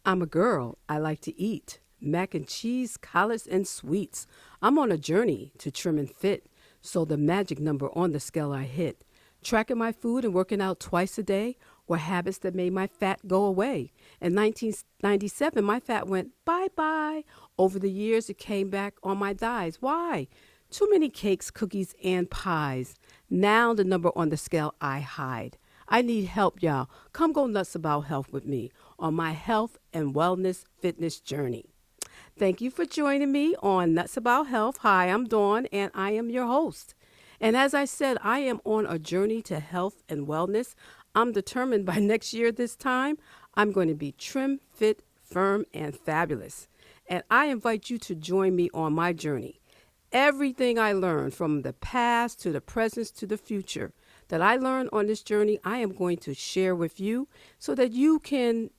I'm a girl. I like to eat mac and cheese, collards, and sweets. I'm on a journey to trim and fit, so the magic number on the scale I hit. Tracking my food and working out twice a day were habits that made my fat go away. In 1997, my fat went bye bye. Over the years, it came back on my thighs. Why? Too many cakes, cookies, and pies. Now the number on the scale I hide. I need help, y'all. Come go nuts about health with me on my health and wellness fitness journey. Thank you for joining me on Nuts About Health. Hi, I'm Dawn, and I am your host. And as I said, I am on a journey to health and wellness. I'm determined by next year this time, I'm going to be trim, fit, firm, and fabulous. And I invite you to join me on my journey. Everything I learned from the past to the present to the future that I learned on this journey, I am going to share with you so that you can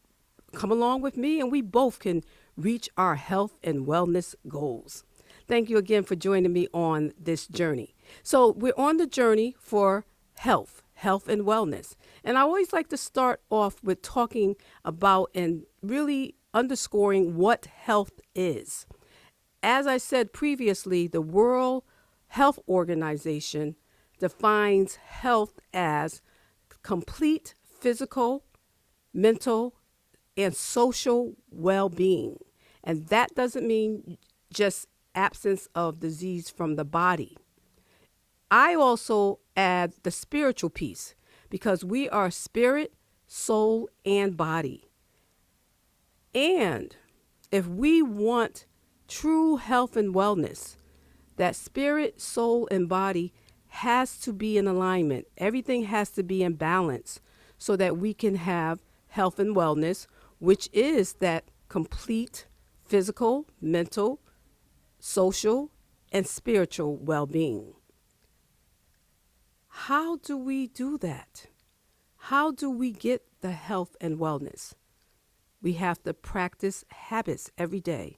come along with me and we both can reach our health and wellness goals. Thank you again for joining me on this journey. So we're on the journey for health and wellness. And I always like to start off with talking about and really underscoring what health is. As I said previously, the World Health Organization defines health as complete physical, mental, and social well-being. And that doesn't mean just absence of disease from the body. I also add the spiritual piece because we are spirit, soul, and body. And if we want true health and wellness, that spirit, soul, and body has to be in alignment. Everything has to be in balance so that we can have health and wellness, which is that complete physical, mental, social, and spiritual well-being. How do we do that? How do we get the health and wellness? We have to practice habits every day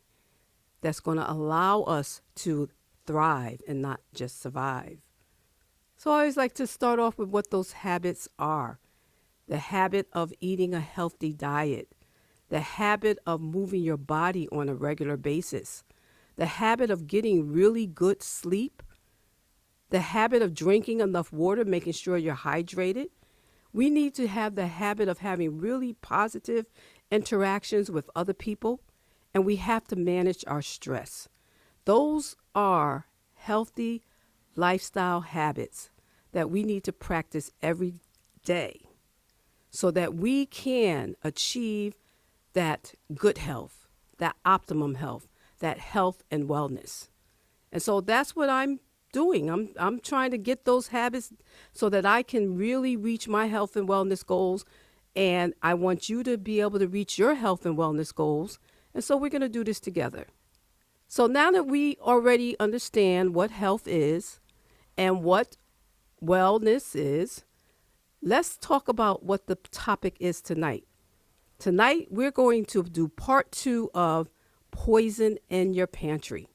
that's going to allow us to thrive and not just survive. So I always like to start off with what those habits are. The habit of eating a healthy diet, the habit of moving your body on a regular basis, the habit of getting really good sleep, the habit of drinking enough water, making sure you're hydrated. We need to have the habit of having really positive interactions with other people, and we have to manage our stress. Those are healthy lifestyle habits that we need to practice every day so that we can achieve that good health, that optimum health, that health and wellness. And so that's what I'm doing. I'm trying to get those habits so that I can really reach my health and wellness goals. And I want you to be able to reach your health and wellness goals. And so we're going to do this together. So now that we already understand what health is and what wellness is, let's talk about what the topic is tonight. Tonight, we're going to do part 2 of Poison in Your Pantry.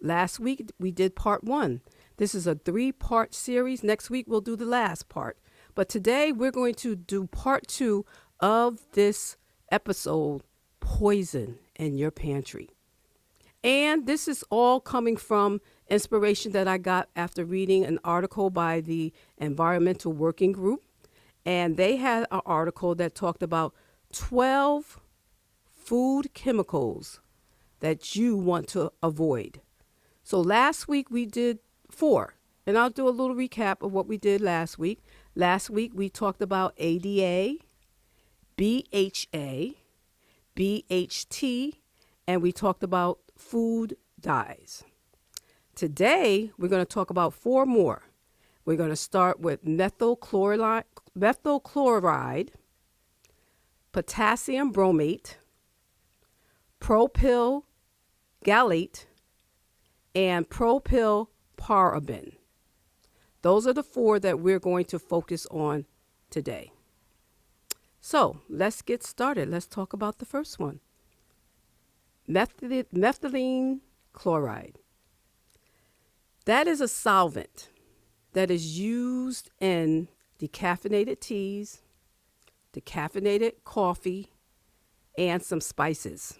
Last week, we did part 1. This is a 3-part series. Next week, we'll do the last part. But today, we're going to do part 2 of this episode, Poison in Your Pantry. And this is all coming from inspiration that I got after reading an article by the Environmental Working Group. And they had an article that talked about 12 food chemicals that you want to avoid. So last week we did 4. And I'll do a little recap of what we did last week. Last week we talked about ADA, BHA, BHT, and we talked about food dyes. Today, we're going to talk about 4 more. We're going to start with methyl chloride, potassium bromate, propyl gallate, and propyl paraben. Those are the 4 that we're going to focus on today. So let's get started. Let's talk about the first one. Methylene chloride. That is a solvent that is used in decaffeinated teas, decaffeinated coffee, and some spices.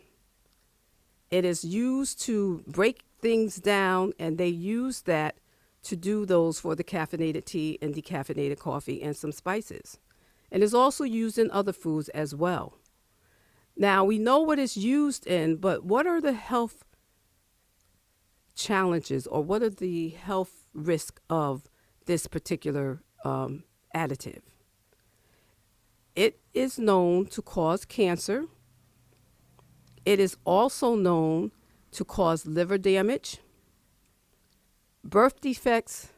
It is used to break things down, and they use that to do those for the caffeinated tea and decaffeinated coffee and some spices. And is also used in other foods as well. Now, we know what it's used in, but what are the health challenges or what are the health risks of this particular additive? It is known to cause cancer. It is also known to cause liver damage, birth defects,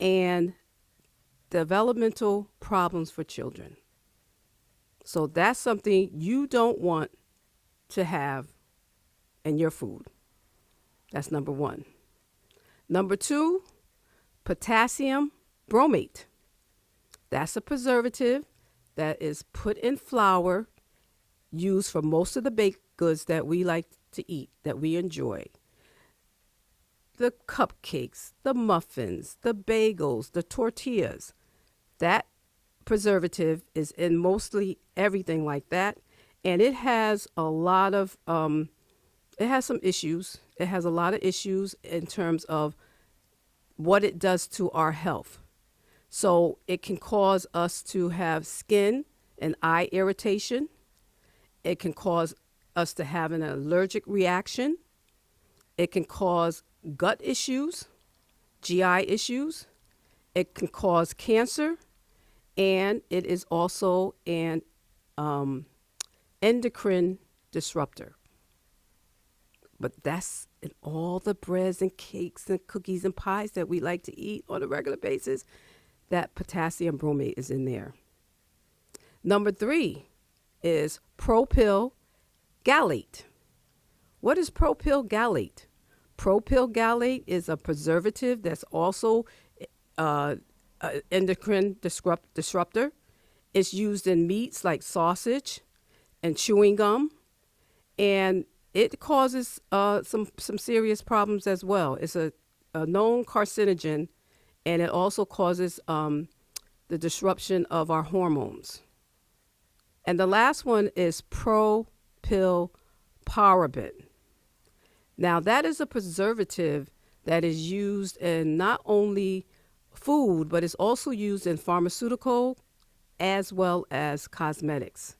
and developmental problems for children. So that's something you don't want to have in your food. That's number one. Number two, potassium bromate. That's a preservative that is put in flour, used for most of the baked goods that we like to eat, that we enjoy. The cupcakes, the muffins, the bagels, the tortillas. That preservative is in mostly everything like that. And it has a lot of, it has some issues. It has a lot of issues in terms of what it does to our health. So it can cause us to have skin and eye irritation. It can cause us to have an allergic reaction. It can cause gut issues, GI issues. It can cause cancer. And it is also an endocrine disruptor. But that's in all the breads and cakes and cookies and pies that we like to eat on a regular basis. That potassium bromate is in there. Number 3 is propyl gallate. What is propyl gallate? Propyl gallate is a preservative that's also endocrine disruptor. It's used in meats like sausage and chewing gum, and it causes some serious problems as well. It's a known carcinogen, and it also causes the disruption of our hormones. And the last one is propylparaben. Now, that is a preservative that is used in not only food, but it's also used in pharmaceutical as well as cosmetics.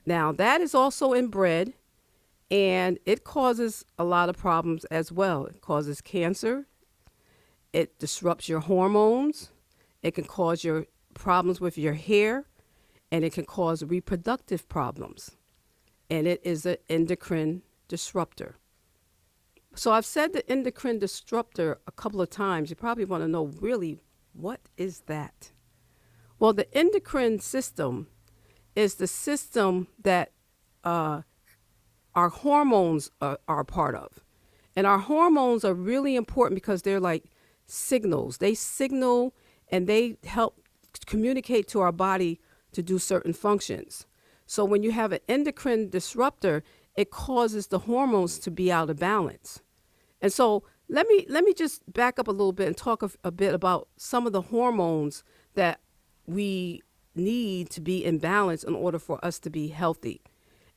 Now, that is also in bread, and it causes a lot of problems as well. It causes cancer. It disrupts your hormones. It can cause your problems with your hair, and it can cause reproductive problems. And it is an endocrine disruptor. So I've said the endocrine disruptor a couple of times. You probably want to know, really, what is that? Well, the endocrine system is the system that our hormones are a part of. And our hormones are really important because they're like signals. They signal and they help communicate to our body to do certain functions. So when you have an endocrine disruptor, it causes the hormones to be out of balance. And so let me just back up a little bit and talk a bit about some of the hormones that we need to be in balance in order for us to be healthy.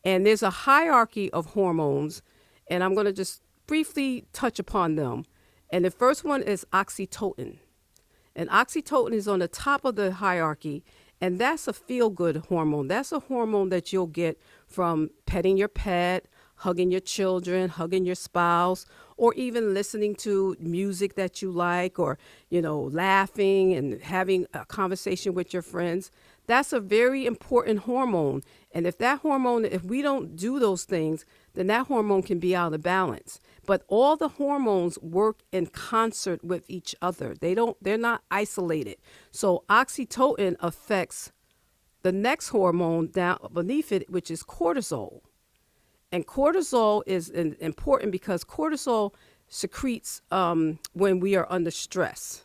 And there's a hierarchy of hormones, and I'm going to just briefly touch upon them. And the first one is oxytocin. And oxytocin is on the top of the hierarchy, and that's a feel-good hormone. That's a hormone that you'll get from petting your pet, hugging your children, hugging your spouse, or even listening to music that you like, or, laughing and having a conversation with your friends. That's a very important hormone. And if we don't do those things, then that hormone can be out of balance. But all the hormones work in concert with each other. They're not isolated. So oxytocin affects the next hormone down beneath it, which is cortisol. And cortisol is important because cortisol secretes when we are under stress.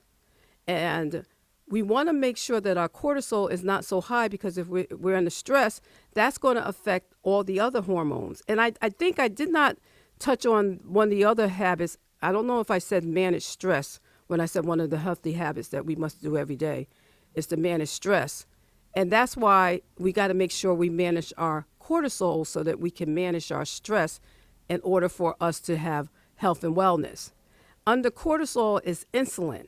And we want to make sure that our cortisol is not so high, because if we're under stress, that's going to affect all the other hormones. And I think I did not touch on one of the other habits. I don't know if I said manage stress when I said one of the healthy habits that we must do every day is to manage stress. And that's why we got to make sure we manage our cortisol so that we can manage our stress in order for us to have health and wellness. Under cortisol is insulin.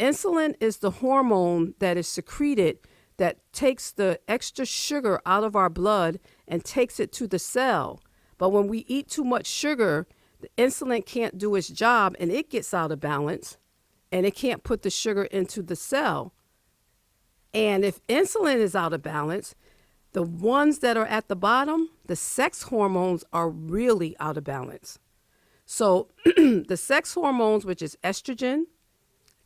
Insulin is the hormone that is secreted that takes the extra sugar out of our blood and takes it to the cell. But when we eat too much sugar, the insulin can't do its job and it gets out of balance and it can't put the sugar into the cell. And if insulin is out of balance, the ones that are at the bottom, the sex hormones, are really out of balance. So the sex hormones, which is estrogen,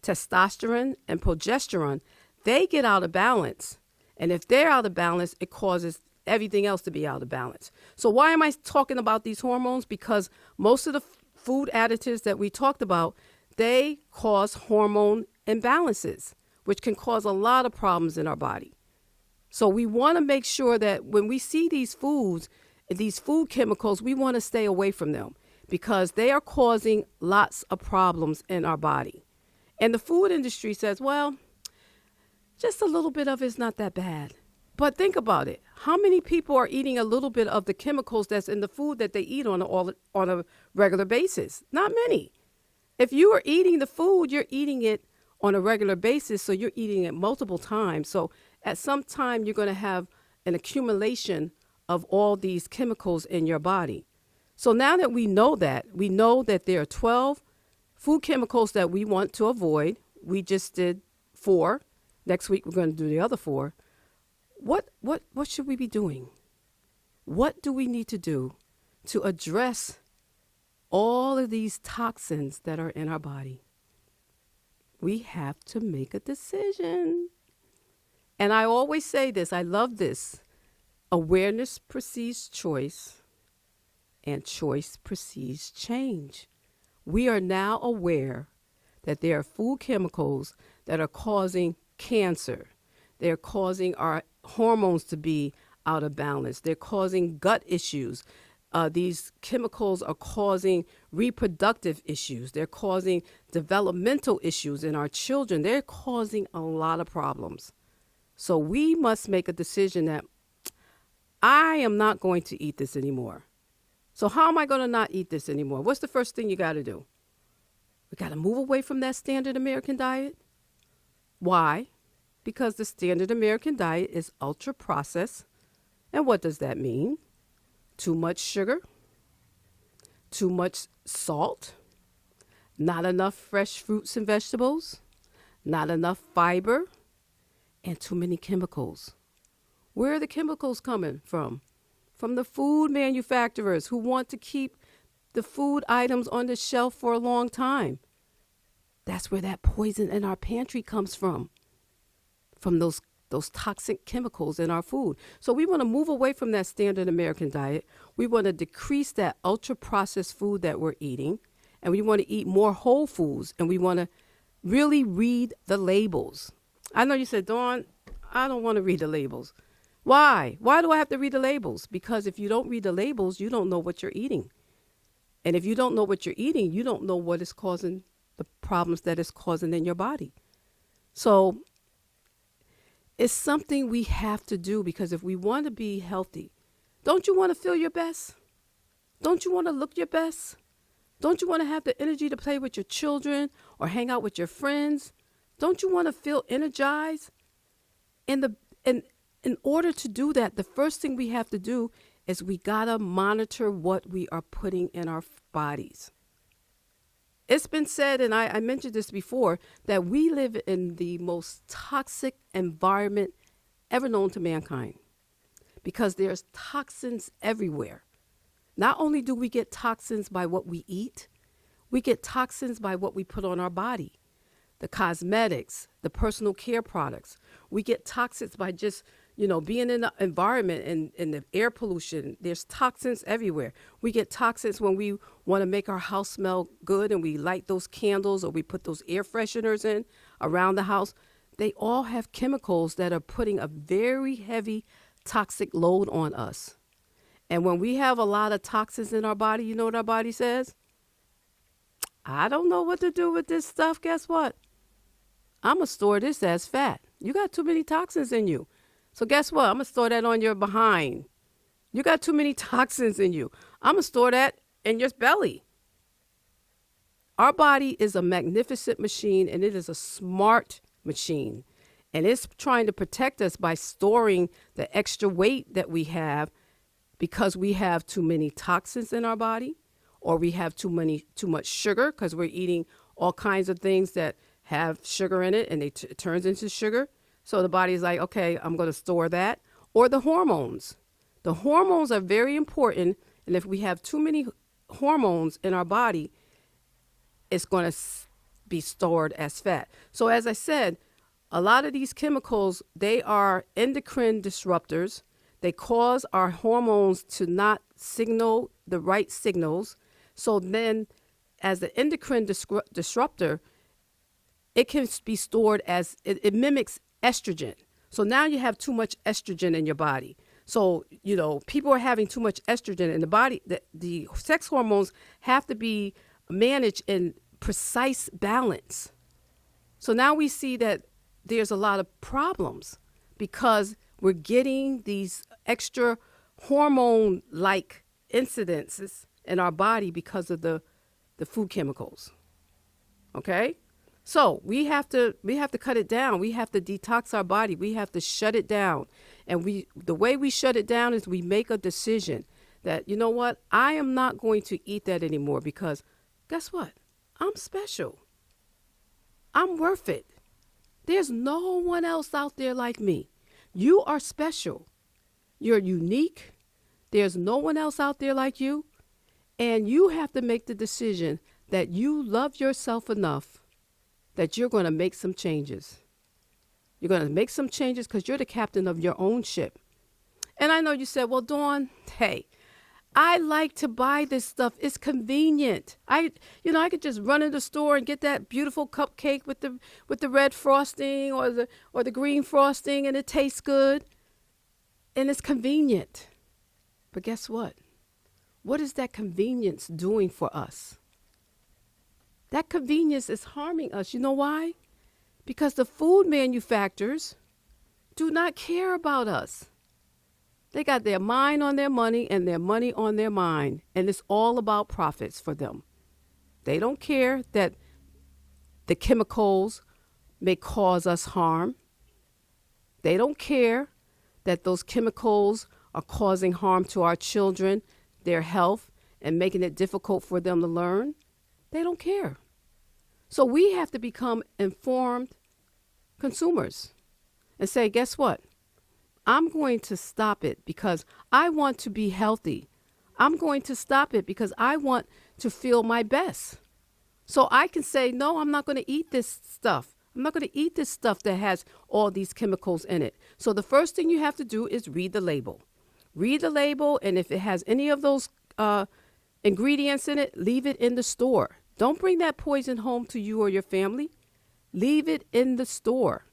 testosterone, and progesterone, they get out of balance. And if they're out of balance, it causes everything else to be out of balance. So why am I talking about these hormones? Because most of the food additives that we talked about, they cause hormone imbalances, which can cause a lot of problems in our body. So we want to make sure that when we see these foods, these food chemicals, we want to stay away from them because they are causing lots of problems in our body. And the food industry says, well, just a little bit of it's not that bad. But think about it. How many people are eating a little bit of the chemicals that's in the food that they eat on a regular basis? Not many. If you are eating the food, you're eating it on a regular basis, so you're eating it multiple times. So at some time, you're going to have an accumulation of all these chemicals in your body. So now that we know that there are 12 food chemicals that we want to avoid. We just did 4. Next week, we're going to do the other 4. What should we be doing? What do we need to do to address all of these toxins that are in our body? We have to make a decision. And I always say this, I love this. Awareness precedes choice, and choice precedes change. We are now aware that there are food chemicals that are causing cancer. They're causing our hormones to be out of balance. They're causing gut issues. These chemicals are causing reproductive issues. They're causing developmental issues in our children. They're causing a lot of problems. So we must make a decision that I am not going to eat this anymore. So how am I going to not eat this anymore? What's the first thing you got to do? We got to move away from that standard American diet. Why? Because the standard American diet is ultra processed. And what does that mean? Too much sugar, too much salt, not enough fresh fruits and vegetables, not enough fiber, and too many chemicals. Where are the chemicals coming from? From the food manufacturers who want to keep the food items on the shelf for a long time. That's where that poison in our pantry comes from those toxic chemicals in our food. So we want to move away from that standard American diet. We want to decrease that ultra-processed food that we're eating, and we want to eat more whole foods, and we want to really read the labels. I know you said, Dawn, I don't want to read the labels. Why? Why do I have to read the labels? Because if you don't read the labels, you don't know what you're eating. And if you don't know what you're eating, you don't know what is causing the problems that it's causing in your body. So it's something we have to do, because if we want to be healthy, don't you want to feel your best? Don't you want to look your best? Don't you want to have the energy to play with your children or hang out with your friends? Don't you want to feel energized? In order to do that, the first thing we have to do is we got to monitor what we are putting in our bodies. It's been said, and I mentioned this before, that we live in the most toxic environment ever known to mankind, because there's toxins everywhere. Not only do we get toxins by what we eat, we get toxins by what we put on our body, the cosmetics, the personal care products. We get toxins by just being in the environment and the air pollution. There's toxins everywhere. We get toxins when we want to make our house smell good and we light those candles or we put those air fresheners in around the house. They all have chemicals that are putting a very heavy toxic load on us. And when we have a lot of toxins in our body, you know what our body says? I don't know what to do with this stuff. Guess what? I'm going to store this as fat. You got too many toxins in you. So guess what? I'm going to store that on your behind. You got too many toxins in you. I'm going to store that in your belly. Our body is a magnificent machine, and it is a smart machine. And it's trying to protect us by storing the extra weight that we have because we have too many toxins in our body, or we have too much sugar because we're eating all kinds of things that have sugar in it, and it turns into sugar. So the body's like, okay, I'm going to store that. Or the hormones. The hormones are very important, and if we have too many hormones in our body, it's going to be stored as fat. So as I said, a lot of these chemicals, they are endocrine disruptors. They cause our hormones to not signal the right signals. So then as the endocrine disruptor, it can be stored as, it mimics estrogen. So now you have too much estrogen in your body. So, people are having too much estrogen in the body. The sex hormones have to be managed in precise balance. So now we see that there's a lot of problems because we're getting these extra hormone-like incidences in our body because of the food chemicals. Okay? So we have to cut it down. We have to detox our body. We have to shut it down. And the way we shut it down is we make a decision that, you know what, I am not going to eat that anymore because guess what? I'm special. I'm worth it. There's no one else out there like me. You are special. You're unique. There's no one else out there like you. And you have to make the decision that you love yourself enough that you're going to make some changes. You're going to make some changes because you're the captain of your own ship. And I know you said, well, Dawn, hey, I like to buy this stuff. It's convenient. I could just run in the store and get that beautiful cupcake with the red frosting or the green frosting, and it tastes good. And it's convenient. But guess what? What is that convenience doing for us? That convenience is harming us. You know why? Because the food manufacturers do not care about us. They got their mind on their money and their money on their mind, and it's all about profits for them. They don't care that the chemicals may cause us harm. They don't care that those chemicals are causing harm to our children, their health, and making it difficult for them to learn. They don't care. So we have to become informed consumers and say, guess what? I'm going to stop it because I want to be healthy. I'm going to stop it because I want to feel my best. So I can say, no, I'm not going to eat this stuff. I'm not going to eat this stuff that has all these chemicals in it. So the first thing you have to do is read the label. Read the label, and if it has any of those ingredients in it, leave it in the store. Don't bring that poison home to you or your family. Leave it in the store.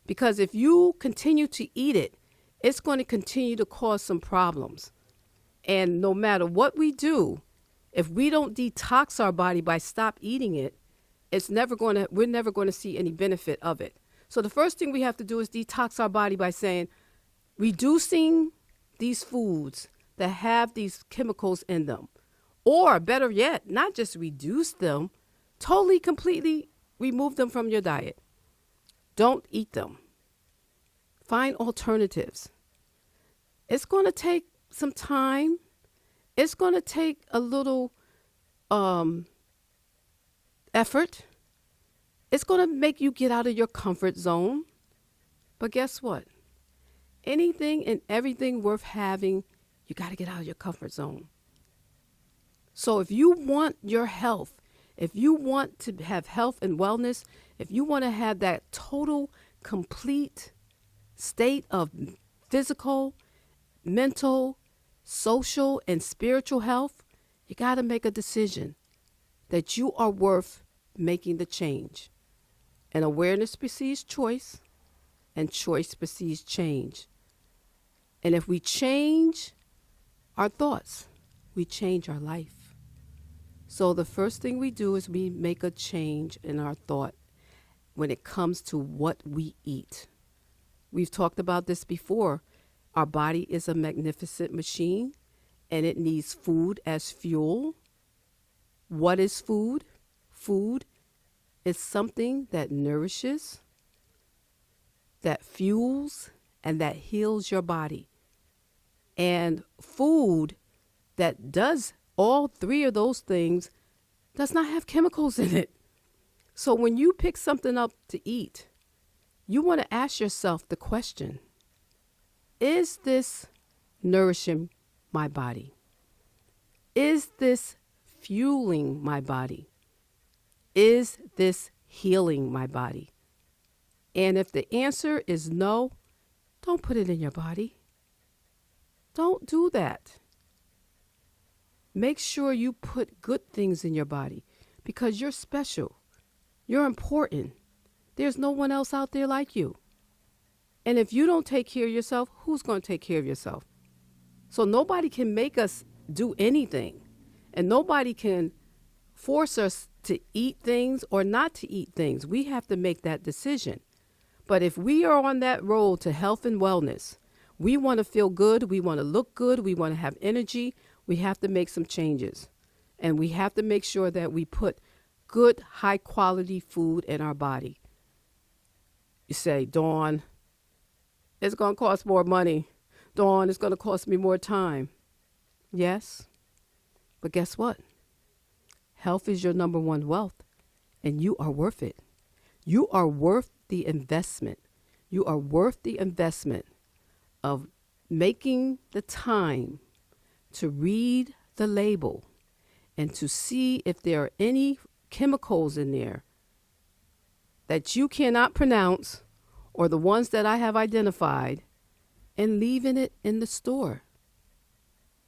Because if you continue to eat it, it's going to continue to cause some problems. And no matter what we do, if we don't detox our body by stop eating it, we're never going to see any benefit of it. So the first thing we have to do is detox our body by saying, reducing these foods that have these chemicals in them. Or better yet, not just reduce them, totally, completely remove them from your diet. Don't eat them. Find alternatives. It's going to take some time. It's going to take a little effort. It's going to make you get out of your comfort zone. But guess what? Anything and everything worth having, you got to get out of your comfort zone. So if you want your health, if you want to have health and wellness, if you want to have that total, complete state of physical, mental, social, and spiritual health, you got to make a decision that you are worth making the change. And awareness precedes choice, and choice precedes change. And if we change our thoughts, we change our life. So the first thing we do is we make a change in our thought when it comes to what we eat. We've talked about this before. Our body is a magnificent machine and it needs food as fuel. What is food? Food is something that nourishes, that fuels, and that heals your body. And food that does all three of those things does not have chemicals in it. So when you pick something up to eat, you want to ask yourself the question, is this nourishing my body? Is this fueling my body? Is this healing my body? And if the answer is no, don't put it in your body. Don't do that. Make sure you put good things in your body because you're special. You're important. There's no one else out there like you. And if you don't take care of yourself, who's going to take care of yourself? So nobody can make us do anything. And nobody can force us to eat things or not to eat things. We have to make that decision. But if we are on that road to health and wellness, we want to feel good, we want to look good, we want to have energy, we have to make some changes. And we have to make sure that we put good, high quality food in our body. You say, Dawn, it's going to cost more money. Dawn, it's going to cost me more time. Yes, but guess what? Health is your number one wealth, and you are worth it. You are worth the investment. You are worth the investment of making the time to read the label and to see if there are any chemicals in there that you cannot pronounce or the ones that I have identified, and leaving it in the store.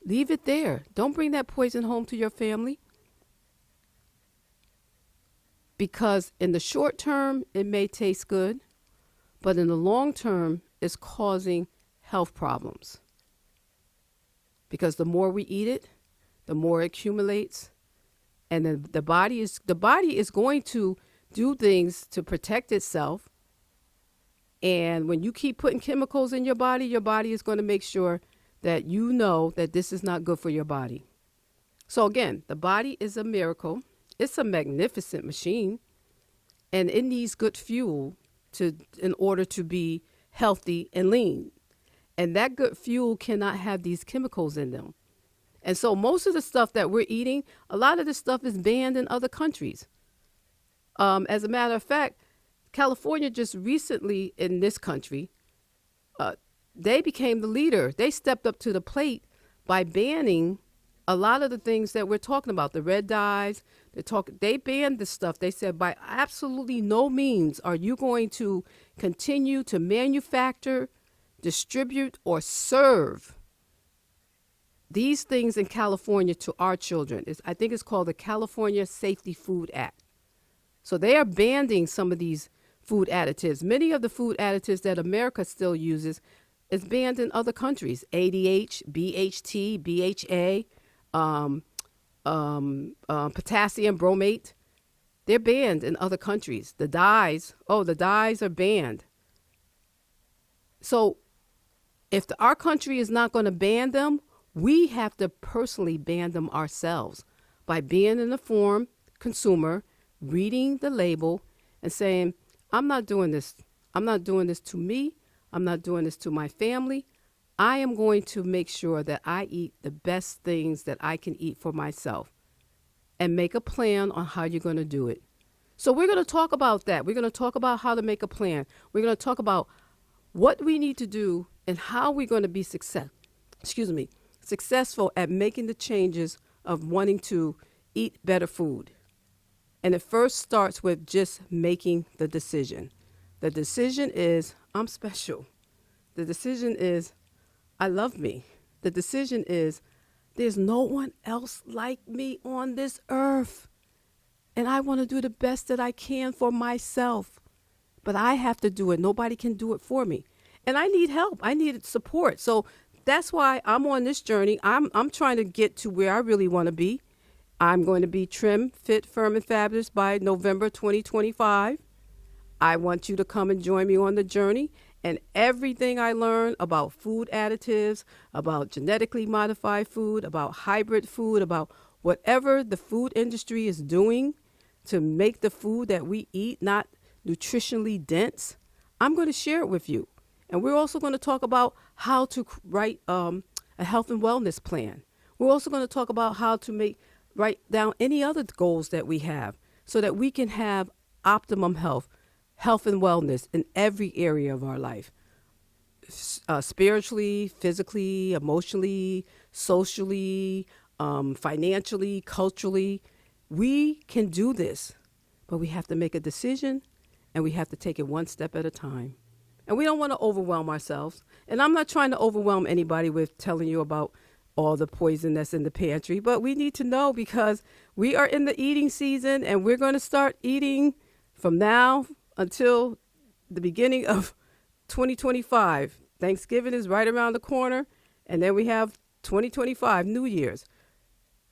Leave it there. Don't bring that poison home to your family. Because in the short term, it may taste good, but in the long term, it's causing health problems. Because the more we eat it, the more it accumulates, and then the body is going to do things to protect itself. And when you keep putting chemicals in your body is going to make sure that you know that this is not good for your body. So again, the body is a miracle. It's a magnificent machine, and it needs good fuel in order to be healthy and lean. And that good fuel cannot have these chemicals in them. And so most of the stuff that we're eating, a lot of this stuff is banned in other countries. As a matter of fact, California just recently in this country, they became the leader. They stepped up to the plate by banning a lot of the things that we're talking about, the red dyes. They banned this stuff. They said by absolutely no means are you going to continue to manufacture, distribute, or serve these things in California to our children. I think it's called the California Safety Food Act. So they are banning some of these food additives. Many of the food additives that America still uses is banned in other countries. ADH, BHT, BHA, potassium bromate. They're banned in other countries. The dyes are banned. So if our country is not going to ban them, we have to personally ban them ourselves by being an informed consumer, reading the label and saying, I'm not doing this. I'm not doing this to me. I'm not doing this to my family. I am going to make sure that I eat the best things that I can eat for myself and make a plan on how you're going to do it. So we're going to talk about that. We're going to talk about how to make a plan. We're going to talk about what we need to do and how we're going to be successful at making the changes of wanting to eat better food. And it first starts with just making the decision. The decision is, I'm special. The decision is, I love me. The decision is, there's no one else like me on this earth. And I want to do the best that I can for myself. But I have to do it. Nobody can do it for me. And I need help. I need support. So that's why I'm on this journey. I'm trying to get to where I really want to be. I'm going to be trim, fit, firm, and fabulous by November 2025. I want you to come and join me on the journey. And everything I learned about food additives, about genetically modified food, about hybrid food, about whatever the food industry is doing to make the food that we eat not nutritionally dense, I'm going to share it with you. And we're also going to talk about how to write a health and wellness plan. We're also going to talk about how to write down any other goals that we have so that we can have optimum health and wellness in every area of our life. Spiritually, physically, emotionally, socially, financially, culturally. We can do this, but we have to make a decision and we have to take it one step at a time. And we don't want to overwhelm ourselves. And I'm not trying to overwhelm anybody with telling you about all the poison that's in the pantry, but we need to know because we are in the eating season and we're going to start eating from now until the beginning of 2025. Thanksgiving is right around the corner, and then we have 2025, New Year's.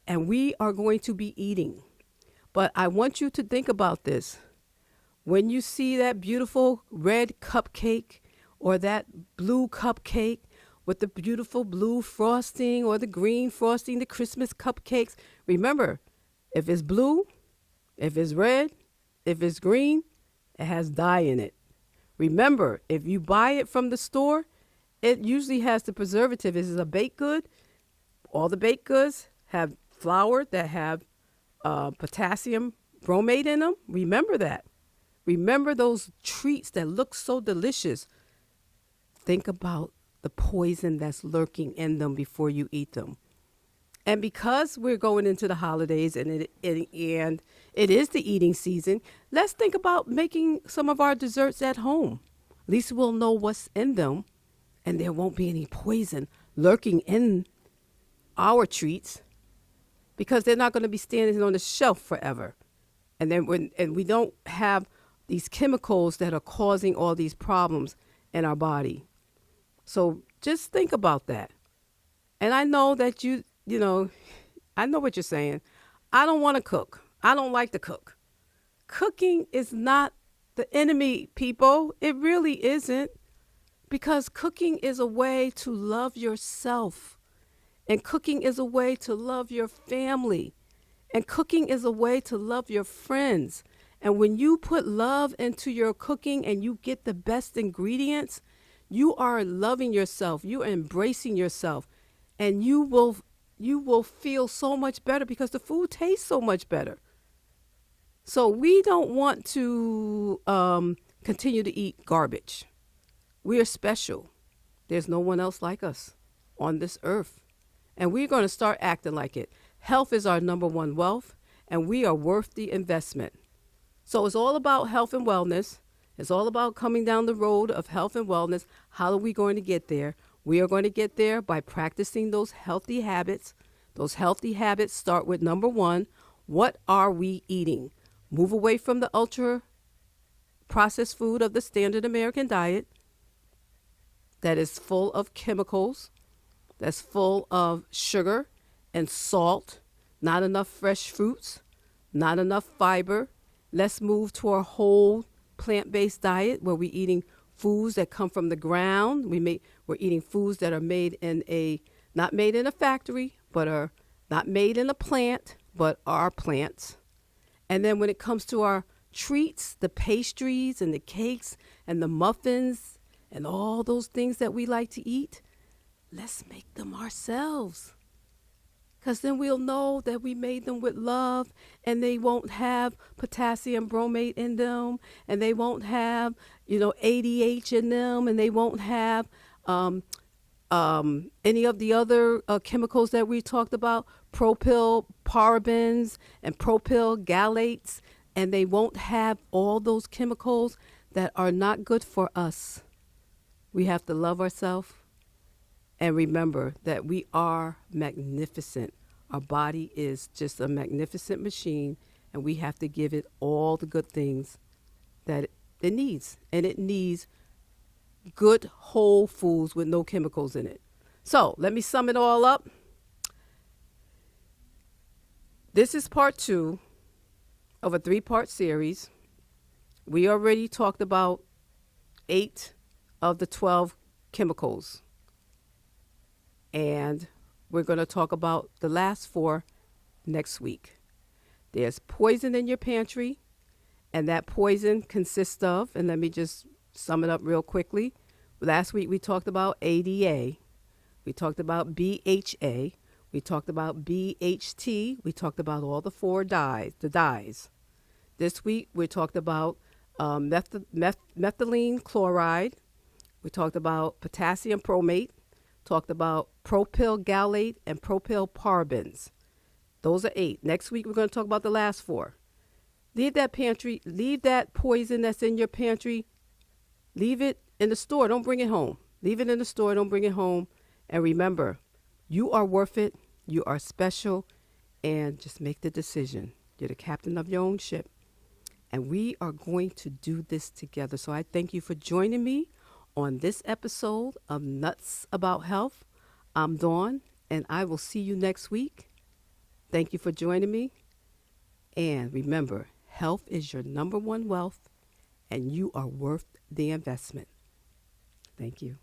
And we are going to be eating. But I want you to think about this. When you see that beautiful red cupcake or that blue cupcake with the beautiful blue frosting or the green frosting, the Christmas cupcakes, remember, if it's blue, if it's red, if it's green, it has dye in it. Remember, if you buy it from the store, it usually has the preservative. This is a baked good. All the baked goods have flour that have potassium bromate in them. Remember that. Remember those treats that look so delicious. Think about the poison that's lurking in them before you eat them. And because we're going into the holidays and it is the eating season, let's think about making some of our desserts at home. At least we'll know what's in them and there won't be any poison lurking in our treats because they're not going to be standing on the shelf forever. And then we don't have these chemicals that are causing all these problems in our body. So just think about that. And I know that you know, I know what you're saying. I don't want to cook. I don't like to cook. Cooking is not the enemy, people. It really isn't. Because cooking is a way to love yourself. And cooking is a way to love your family. And cooking is a way to love your friends. And when you put love into your cooking and you get the best ingredients, you are loving yourself. You are embracing yourself. And you will feel so much better because the food tastes so much better. So we don't want to continue to eat garbage. We are special. There's no one else like us on this earth. And we're going to start acting like it. Health is our number one wealth, and we are worth the investment. So it's all about health and wellness. It's all about coming down the road of health and wellness. How are we going to get there? We are going to get there by practicing those healthy habits. Those healthy habits start with number one, what are we eating? Move away from the ultra processed food of the standard American diet that is full of chemicals, that's full of sugar and salt, not enough fresh fruits, not enough fiber. Let's move to a whole plant-based diet where we're eating foods that come from the ground. We're eating foods that are not made in a factory, but are not made in a plant, but are plants. And then when it comes to our treats, the pastries and the cakes and the muffins and all those things that we like to eat, let's make them ourselves. Because then we'll know that we made them with love and they won't have potassium bromate in them and they won't have, ADH in them and they won't have any of the other chemicals that we talked about, propyl parabens and propyl galates, and they won't have all those chemicals that are not good for us. We have to love ourselves. And remember that we are magnificent. Our body is just a magnificent machine, and we have to give it all the good things that it needs. And it needs good whole foods with no chemicals in it. So let me sum it all up. This is part 2 of a 3-part series. We already talked about 8 of the 12 chemicals. And we're going to talk about the last 4 next week. There's poison in your pantry, and that poison consists of, and let me just sum it up real quickly. Last week we talked about ADA, we talked about BHA, we talked about BHT, we talked about all the 4 dyes. This week we talked about methylene chloride, we talked about potassium bromate, talked about propyl gallate and propyl parabens. Those are 8. Next week we're going to talk about the last 4. Leave that poison that's in your pantry, leave it in the store. Don't bring it home. Leave it in the store. Don't bring it home. And remember, you are worth it. You are special. And just make the decision. You're the captain of your own ship. And we are going to do this together. So I thank you for joining me on this episode of Nuts About Health. I'm Dawn, and I will see you next week. Thank you for joining me. And remember, health is your number one wealth, and you are worth the investment. Thank you.